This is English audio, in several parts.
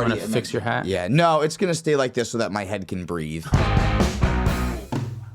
want to fix your hat? Yeah, no, it's going to stay like this so that my head can breathe.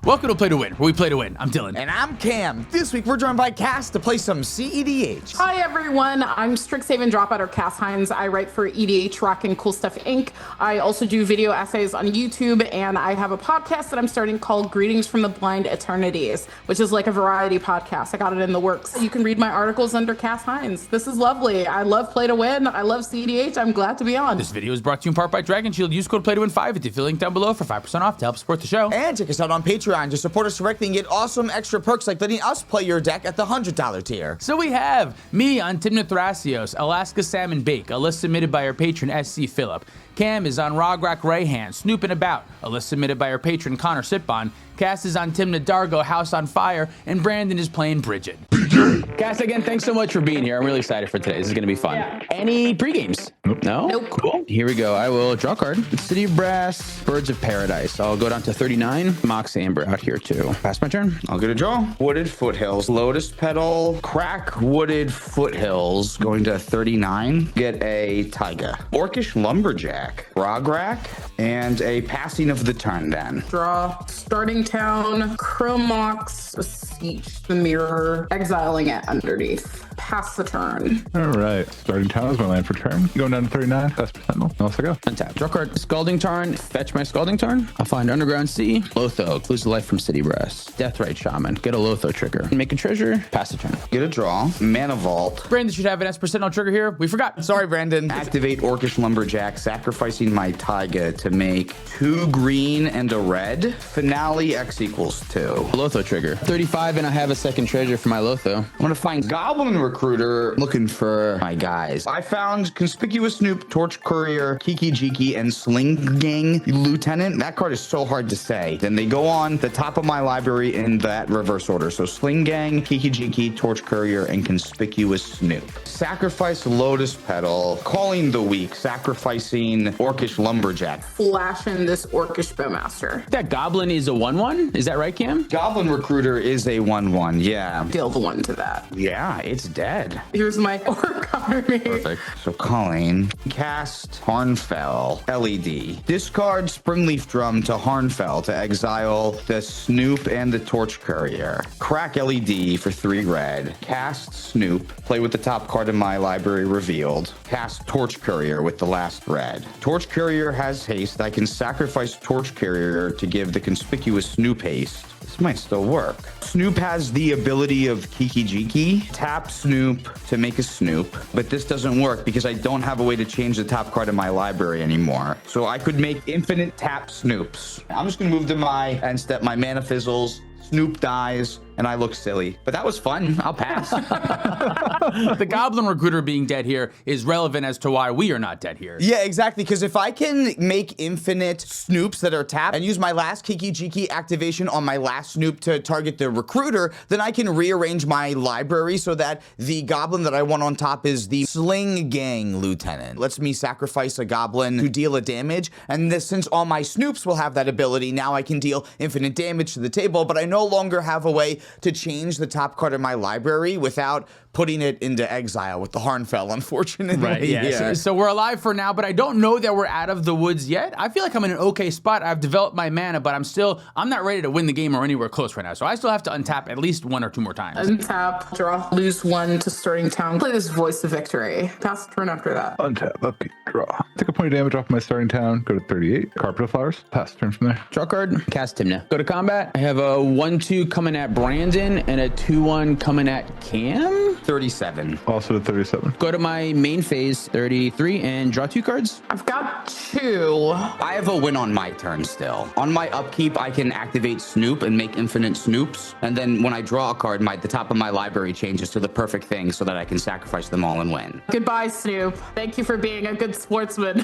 Welcome to Play to Win, where we play to win. I'm Dylan. And I'm Cam. This week we're joined by Cass to play some cEDH. Hi everyone, I'm Strixhavendropout or Cass Hines. I write for EDH Rock and Cool Stuff Inc. I also do video essays on YouTube, and I have a podcast that I'm starting called Greetings from the Blind Eternities, which is like a variety podcast. I got it in the works. You can read my articles under Cass Hines. This is lovely. I love Play to Win. I love cEDH. I'm glad to be on. This video is brought to you in part by Dragon Shield. Use code PLAYTOWIN5 at the affiliate link down below for 5% off to help support the show. And check us out on Patreon to support us directly and get awesome extra perks like letting us play your deck at the $100 tier. So we have me on TYMNA THRASIOS, Alaska Salmon Bake, a list submitted by our patron SC Phillip. Cam is on ROGRAKH REYHAN, Snooping About, a list submitted by our patron Connor Sitbon. Cass is on TYMNA DARGO, House on Fire, and Brandon is playing BRIGID. Cass, again, thanks so much for being here. I'm really excited for today. This is going to be fun. Yeah. Any pre-games? No? Nope. Cool. Here we go. I will draw a card. City of Brass, Birds of Paradise. I'll go down to 39. Mox Amber out here too. Pass my turn. I'll get a draw. Wooded Foothills, Lotus Petal, Crack Wooded Foothills, going to 39. Get a Taiga. Orcish Lumberjack, ROGRAKH, and a Passing of the Turn then. Draw, starting town, Chromox, Beseech the Mirror, exiling it underneath. Pass the turn. All right. Starting town is my land for turn. Going down to 39. That's percentile. Off I go. Untap. Draw card. Scalding Tarn. Fetch my Scalding Tarn. I'll find Underground Sea. Lotho. Lose a life from City Brass. Deathrite Shaman. Get a Lotho trigger. Make a treasure. Pass the turn. Get a draw. Mana Vault. Brandon should have an S% trigger here. We forgot. Sorry, Brandon. Activate Orcish Lumberjack, sacrificing my Taiga to make 2 green and a red. Finale X equals 2. Lotho trigger. 35, and I have a second treasure for my Lotho. I'm gonna find Goblin Recruiter, looking for my guys. I found Conspicuous Snoop, Torch Courier, Kiki Jiki, and Sling Gang Lieutenant. That card is so hard to say. Then they go on the top of my library in that reverse order. So Sling Gang, Kiki Jiki, Torch Courier, and Conspicuous Snoop. Sacrifice Lotus Petal, calling the weak, sacrificing Orcish Lumberjack. Flash in this Orcish Bowmaster. That Goblin is a 1/1. Is that right, Cam? Goblin Recruiter is a 1/1, yeah. Deal the 1 to that. Yeah, it's dead. Here's my Orc army. Perfect. So calling, cast Harnfell, LED. Discard Springleaf Drum to Harnfell to exile the Snoop and the Torch Courier. Crack LED for 3 red. Cast Snoop, play with the top card in my library revealed. Cast Torch Courier with the last red. Torch Courier has haste. I can sacrifice Torch Courier to give the Conspicuous Snoop haste. This might still work. Snoop has the ability of Kiki Jiki. Tap Snoop to make a Snoop, but this doesn't work because I don't have a way to change the top card in my library anymore. So I could make infinite tap Snoops. I'm just gonna move to my end step. My mana fizzles. Snoop dies, and I look silly. But that was fun. I'll pass. The Goblin Recruiter being dead here is relevant as to why we are not dead here. Yeah, exactly. Because if I can make infinite Snoops that are tapped and use my last Kiki Jiki activation on my last Snoop to target the Recruiter, then I can rearrange my library so that the Goblin that I want on top is the Sling Gang Lieutenant. Lets me sacrifice a Goblin to deal a damage. And this, since all my Snoops will have that ability, now I can deal infinite damage to the table, but I no longer have a way to change the top card in my library without putting it into exile with the Harnfell, unfortunately. Right, yeah. So we're alive for now, but I don't know that we're out of the woods yet. I feel like I'm in an okay spot. I've developed my mana, but I'm not ready to win the game or anywhere close right now. So I still have to untap at least 1 or 2 more times. Untap, draw, lose 1 to starting town. Play this Voice of Victory. Pass the turn after that. Untap, upkeep, draw. Take a point of damage off my starting town. Go to 38. Carpet of Flowers. Pass turn from there. Draw card, cast TYMNA. Go to combat. I have a 1/2 coming at Brandon and a 2/1 coming at Cam. 37. Also to 37. Go to my main phase, 33, and draw 2 cards. I've got 2. I have a win on my turn still. On my upkeep, I can activate Snoop and make infinite Snoops. And then when I draw a card, the top of my library changes to the perfect thing so that I can sacrifice them all and win. Goodbye, Snoop. Thank you for being a good sportsman.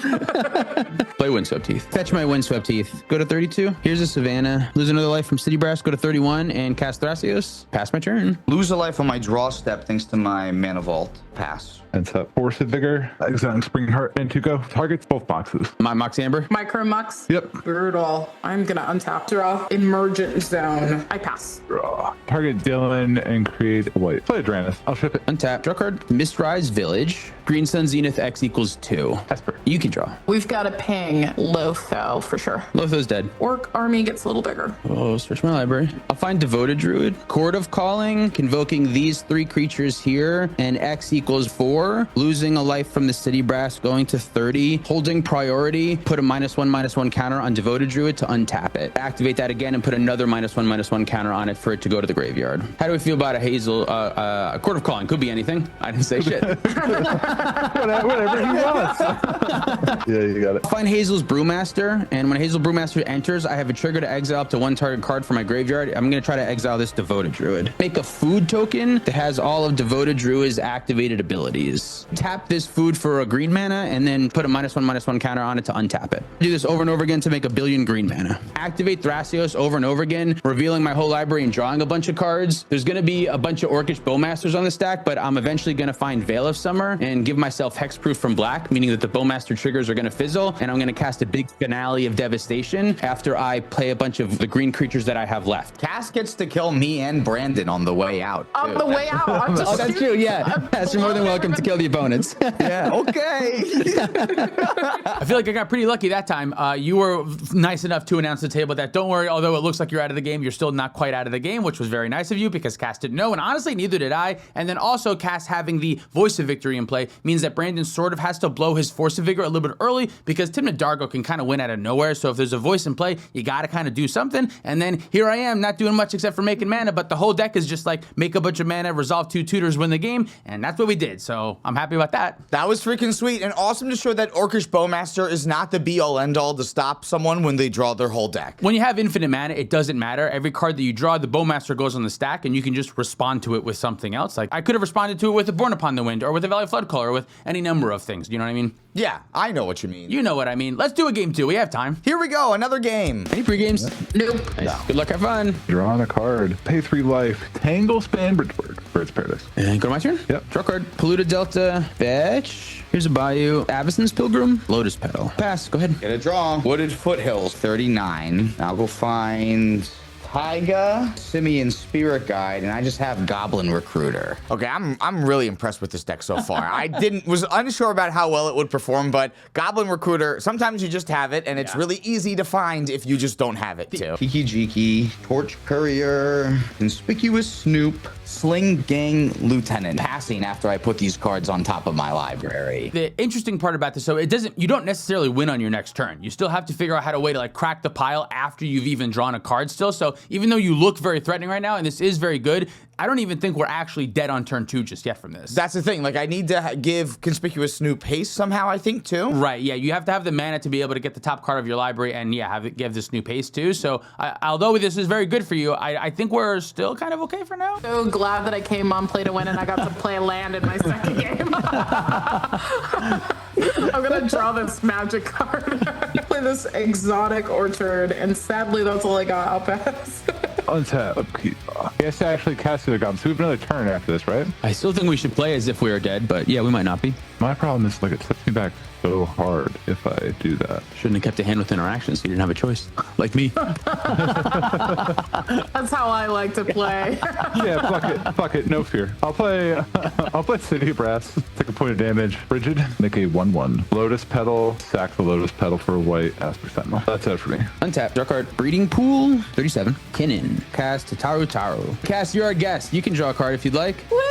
Play Windswept Teeth. Fetch my Windswept Teeth. Go to 32. Here's a Savannah. Lose another life from City Brass. Go to 31 and cast Thrasios. Pass my turn. Lose a life on my draw step thanks to my Mana Vault. Pass. And so Force of Vigor, Exotic Spring Heart, and Tuco. Targets both boxes. My Mox Amber. Micro Mux. Yep. Brutal. I'm gonna untap. Draw. Emergent Zone. I pass. Draw. Target Dylan and create a white. Play Adranus. I'll ship it. Untap. Draw card. Mistrise Village. Green Sun Zenith X equals 2. Esper. You can draw. We've got to ping Lotho for sure. Lotho's dead. Orc army gets a little bigger. Oh, search my library. I'll find Devoted Druid. Chord of Calling, convoking these 3 creatures here, and X equals 4. Losing a life from the City Brass, going to 30. Holding priority, put a -1/-1 counter on Devoted Druid to untap it. Activate that again and put another -1/-1 counter on it for it to go to the graveyard. How do we feel about a Hazel, a Chord of Calling? Could be anything. I didn't say shit. Whatever he wants. Yeah, you got it. Find Hazel's Brewmaster, and when Hazel Brewmaster enters, I have a trigger to exile up to 1 target card from my graveyard. I'm going to try to exile this Devoted Druid. Make a food token that has all of Devoted Druid's activated abilities. Tap this food for a green mana, and then put a -1/-1 counter on it to untap it. Do this over and over again to make a billion green mana. Activate THRASIOS over and over again, revealing my whole library and drawing a bunch of cards. There's going to be a bunch of Orcish Bowmasters on the stack, but I'm eventually going to find Veil of Summer and give myself hexproof from black, meaning that the Bowmaster triggers are going to fizzle, and I'm going to cast a big finale of devastation after I play a bunch of the green creatures that I have left. Cass gets to kill me and Brandon on the way out. On too. the way out. I'm just Oh, that's true, yeah. Yes, you're more than welcome to kill the opponents. Yeah, okay. I feel like I got pretty lucky that time. You were nice enough to announce the table that, don't worry, although it looks like you're out of the game, you're still not quite out of the game, which was very nice of you because Cass didn't know, and honestly, neither did I. And then also, Cass having the Voice of Victory in play means that Brandon sort of has to blow his Force of Vigor a little bit early because TYMNA DARGO can kind of win out of nowhere. So if there's a voice in play, you got to kind of do something. And then here I am, not doing much except for making mana, but the whole deck is just like make a bunch of mana, resolve 2 tutors, win the game, and that's what we did. So I'm happy about that. That was freaking sweet and awesome to show that Orcish Bowmaster is not the be-all end-all to stop someone when they draw their whole deck. When you have infinite mana, it doesn't matter. Every card that you draw, the Bowmaster goes on the stack, and you can just respond to it with something else. Like I could have responded to it with a Born Upon the Wind, or with a Valley Flood Caller, or with any number of things. You know what I mean? Yeah, I know what you mean. You know what I mean. Let's do a game 2. We have time. Here we go, another game. Any pre-games? Nope. Nice. Good luck, have fun. Draw on a card. Pay 3 life. Tangle Span Bridgeburg. Bird's Paradise. And go to my turn? Yep. Draw card. Polluted Delta. Fetch. Here's a Bayou. Avacyn's Pilgrim. Lotus Petal. Pass. Go ahead. Get a draw. Wooded Foothills, 39. I'll go find Taiga, Simian Spirit Guide, and I just have Goblin Recruiter. Okay, I'm really impressed with this deck so far. I was unsure about how well it would perform, but Goblin Recruiter, sometimes you just have it, and it's really easy to find if you just don't have it too. Kiki Jiki, Torch Courier, Conspicuous Snoop, Sling Gang Lieutenant. Passing after I put these cards on top of my library. The interesting part about this, so you don't necessarily win on your next turn. You still have to figure out how to way to like crack the pile after you've even drawn a card still. So even though you look very threatening right now, and this is very good, I don't even think we're actually dead on turn 2 just yet from this. That's the thing. Like, I need to give Conspicuous Snoop haste somehow, I think, too. Right, yeah. You have to have the mana to be able to get the top card of your library and, yeah, give this Snoop haste, too. So, although this is very good for you, I think we're still kind of okay for now. So glad that I came on Play to Win and I got to play a land in my second game. I'm gonna draw this magic card. Play this Exotic Orchard, and sadly that's all I got. I'll pass. Untap. Upkeep. Yes, I actually casted a goblin. So we have another turn after this, right? I still think we should play as if we are dead, but yeah, we might not be. My problem is, like, it sets me back so hard if I do that. Shouldn't have kept a hand with interactions, so you didn't have a choice. Like me. That's how I like to play. Yeah, fuck it, no fear. I'll play City Brass, take a point of damage. Brigid, make a 1/1. Lotus Petal, sack the Lotus Petal for a white Asper Sentinel. That's it for me. Untap, draw card. Breeding Pool, 37. Kinnan, cast Tataru Taru. Cass, you're our guest. You can draw a card if you'd like. Woo!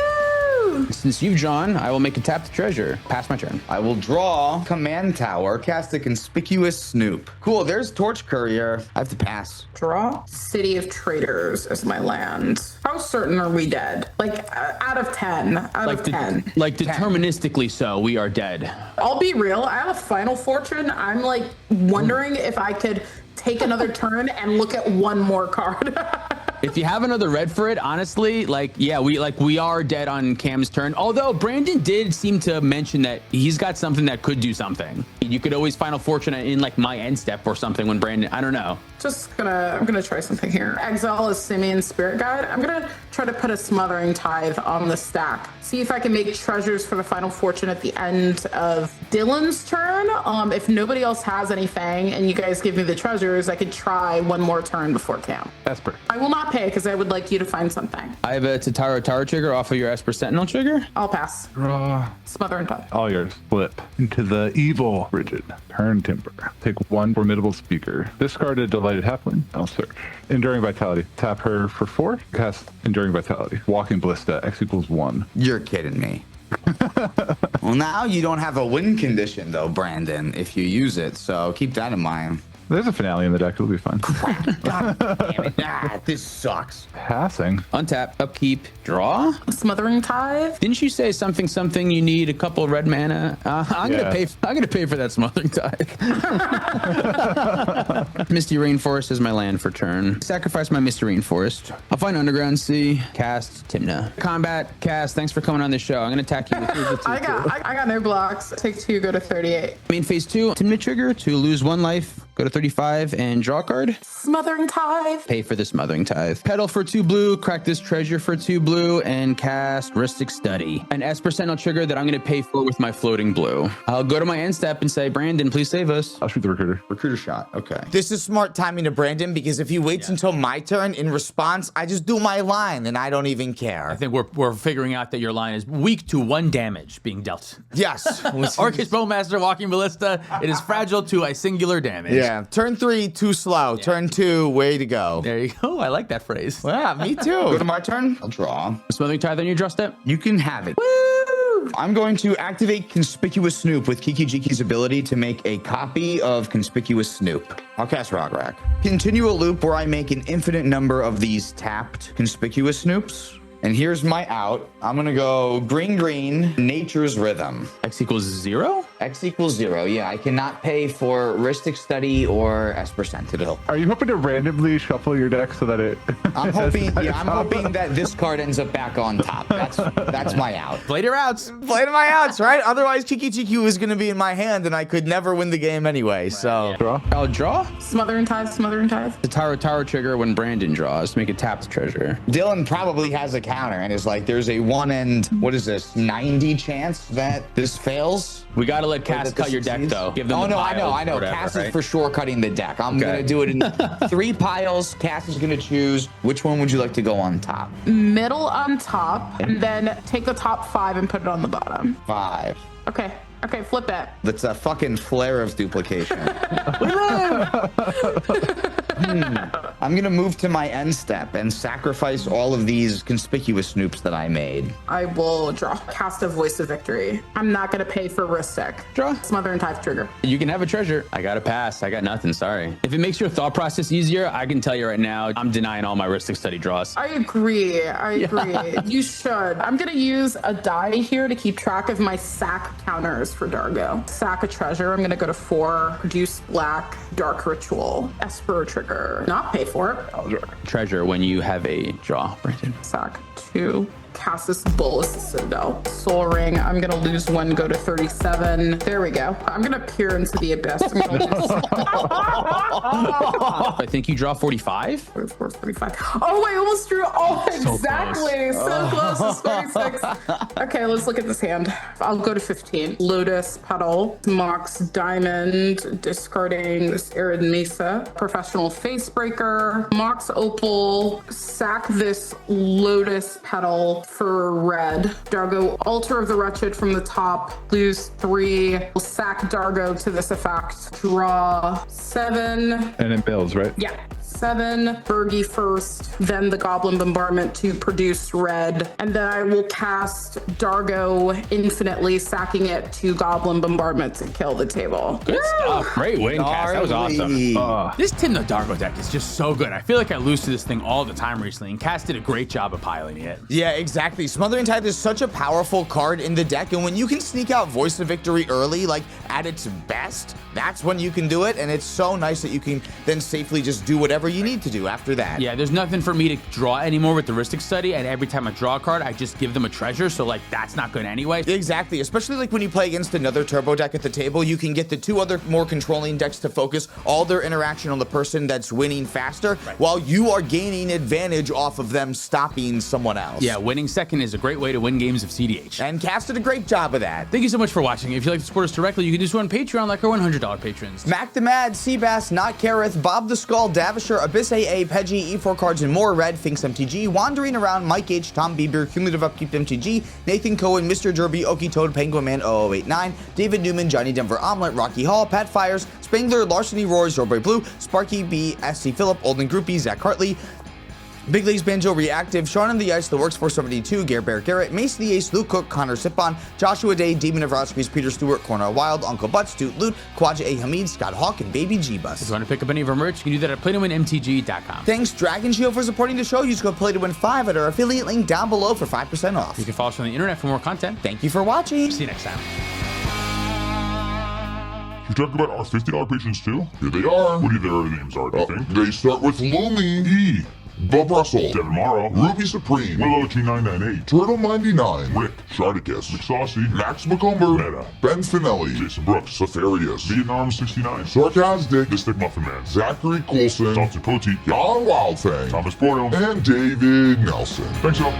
Since you've drawn, I will make a tap to treasure. Pass my turn. I will draw Command Tower, cast a Conspicuous Snoop. Cool, there's Torch Courier. I have to pass. Draw. City of Traders is my land. How certain are we dead? Like, out of 10. Out of 10. Like deterministically so, we are dead. I'll be real. I have a Final Fortune. I'm like wondering if I could take another turn and look at one more card. If you have another red for it, honestly, like, yeah, we are dead on Cam's turn. Although Brandon did seem to mention that he's got something that could do something. You could always Final Fortune in like my end step or something when Brandon, I don't know. I'm gonna try something here. Exile is Simeon's Spirit Guide. I'm gonna try to put a Smothering Tithe on the stack. See if I can make treasures for the Final Fortune at the end of Dylan's turn. If nobody else has anything and you guys give me the treasures, I could try one more turn before Cam. Esper. I will not pay because I would like you to find something. I have a Tataro trigger off of your Esper Sentinel trigger. I'll pass. Draw. Smothering Tithe. All yours. Flip into the evil Brigid. Turn Timber. Take one formidable speaker. Discard a delighted halfling. I'll search. Enduring Vitality. Tap her for 4. Cast Enduring Vitality. Walking Ballista. X equals 1. You're kidding me. Well, now you don't have a win condition, though, Brandon, if you use it. So keep that in mind. There's a finale in the deck. It'll be fine. God damn it. This sucks. Passing. Untap, upkeep, draw. Smothering Tithe. Didn't you say something you need a couple of red mana? I'm gonna pay for that Smothering Tithe. Misty Rainforest is my land for turn. Sacrifice my Misty Rainforest. I'll find Underground Sea. Cast TYMNA. Combat. Cast. Thanks for coming on this show. I'm gonna attack you with I got no blocks. Take 2, go to 38. Main phase 2. TYMNA trigger to lose 1 life. Go to 35 and draw a card. Smothering Tithe. Pay for the Smothering Tithe. Pedal for 2 blue, crack this treasure for 2 blue, and cast Ristic Study. An Esper Sentinel trigger that I'm going to pay for with my floating blue. I'll go to my end step and say, Brandon, please save us. I'll shoot the recruiter. Recruiter shot. Okay. This is smart timing to Brandon because if he waits until my turn in response, I just do my line and I don't even care. I think we're figuring out that your line is weak to 1 damage being dealt. Yes. Orcish Bowmaster, Walking Ballista. It is fragile to a singular damage. Yeah. Turn 3, too slow. Turn 2, way to go. There you go. I like that phrase. Yeah, me Go too. to my turn. I'll draw. Smothering Tithe on your draw step. You can have it. I'm going to activate Conspicuous Snoop with Kiki Jiki's ability to make a copy of Conspicuous Snoop. I'll cast ROGRAKH. Continue a loop where I make an infinite number of these tapped Conspicuous Snoops. And here's my out. I'm gonna go green, Nature's Rhythm. X equals 0? X equals 0. Yeah, I cannot pay for Ristic Study or Esper Sentinel. Are you hoping to randomly shuffle your deck so that it... I'm hoping that this card ends up back on top. That's my out. Played your outs. Played my outs, right? Otherwise, Kiki Chiki was going to be in my hand and I could never win the game anyway, so. Draw. I'll draw. Smothering Tithe. Smothering Tithe. The Taro trigger when Brandon draws. Make a tapped treasure. Dylan probably has a counter and is like, there's a 1 in, what is this, 90 chance that this fails? We got to let Cass cut your deck, though. Give them Oh, the no, I piles know. or whatever, Cass right? is for sure cutting the deck. I'm going to do it in 3 piles. Cass is going to choose. Which one would you like to go on top? Middle on top, and then take the top 5 and put it on the bottom. 5. Okay, flip it. That's a fucking flare of duplication. I'm going to move to my end step and sacrifice all of these Conspicuous Snoops that I made. I will draw. Cast a Voice of Victory. I'm not going to pay for Ristic. Draw. Smothering Tithe trigger. You can have a treasure. I got to pass. I got nothing. Sorry. If it makes your thought process easier, I can tell you right now, I'm denying all my Ristic Study draws. I agree. You should. I'm going to use a die here to keep track of my sack counters for Dargo. Sack a treasure. I'm going to go to 4. Produce black. Dark Ritual. Esper trigger. Not pay for it. I'll draw. Treasure when you have a draw, Brandon. Sack 2. Cast this Bolus Citadel. Soul Ring. I'm gonna lose 1, go to 37. There we go. I'm gonna peer into the abyss. I'm gonna lose. I think you draw 45. 44, 45. Oh, wait, almost drew. Oh, exactly. So close. It's 46. Okay, let's look at this hand. I'll go to 15. Lotus Petal. Mox Diamond. Discarding this Arid Mesa. Professional Facebreaker. Mox Opal. Sack this Lotus Petal for red. Dargo, Altar of the Wretched from the top. Lose 3. We'll sack Dargo to this effect. Draw 7. And it builds, right? Yeah. 7, Bergie first, then the Goblin Bombardment to produce red, and then I will cast Dargo infinitely, sacking it to Goblin Bombardment to kill the table. Good stuff. Great win, Cass. That was awesome. This TYMNA Dargo deck is just so good. I feel like I lose to this thing all the time recently, and Cass did a great job of piloting it. Yeah, exactly. Smothering Tithe is such a powerful card in the deck, and when you can sneak out Voice of Victory early, like at its best, that's when you can do it, and it's so nice that you can then safely just do whatever you need to do after that. Yeah, there's nothing for me to draw anymore with the Ristic Study, and every time I draw a card, I just give them a treasure, so like that's not good anyway. Exactly, especially like when you play against another turbo deck at the table, you can get the two other more controlling decks to focus all their interaction on the person that's winning faster, while you are gaining advantage off of them stopping someone else. Yeah, winning second is a great way to win games of cEDH. And Cass did a great job of that. Thank you so much for watching. If you'd like to support us directly, you can do so on Patreon like our $100 patrons. Mac the Mad, Seabass, Not Kareth, Bob the Skull, Davishar, Abyss AA, Peggy, E4 Cards and More, Red, Finks MTG, Wandering Around, Mike H, Tom Bieber, Cumulative Upkeep MTG, Nathan Cohen, Mr. Derby, Okie Toad, Penguin Man 0089, David Newman, Johnny Denver Omelet, Rocky Hall, Pat Fires, Spangler, Larceny Roy, Zorboy Blue, Sparky B, SC Phillip, Olden Groupie, Zach Hartley, Big Leagues Banjo, Reactive, Sean and the Ice, The Works 472, Gare Bear Garrett, Mace the Ace, Luke Cook, Connor Sipon, Joshua Day, Demon of Roskis, Peter Stewart, Cornell Wild, Uncle Butts, Toot Loot, Quadja A. Hamid, Scott Hawk, and Baby G-Bus. If you want to pick up any of our merch, you can do that at PlayToWinMTG.com. Thanks, Dragon Shield, for supporting the show. Use code PlayToWin5 at our affiliate link down below for 5% off. You can follow us on the internet for more content. Thank you for watching. See you next time. You talk about our $50 patrons too? Here they are. What do their names are, do you think? They start with Lumi, E, Bob Russell, Devin Morrow, Ruby Supreme, Willow2998, Turtle99, Rick, Sharticus, McSaucy, Max McCumber, Meta, Ben Finelli, Jason Brooks, Safarius, Vietnam69, Sarcastic, Mystic Muffin Man, Zachary Coulson, Thompson Poteet, Jan Wildfang, Thomas Boyle, and David Nelson. Thanks, y'all.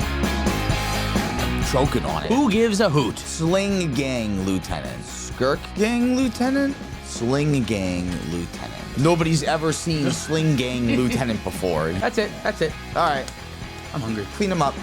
Choking on it. Who gives a hoot? Sling Gang Lieutenant. Skirk Gang Lieutenant? Sling Gang Lieutenant. Nobody's ever seen Sling Gang Lieutenant before. That's it. That's it. All right, I'm hungry. clean them up.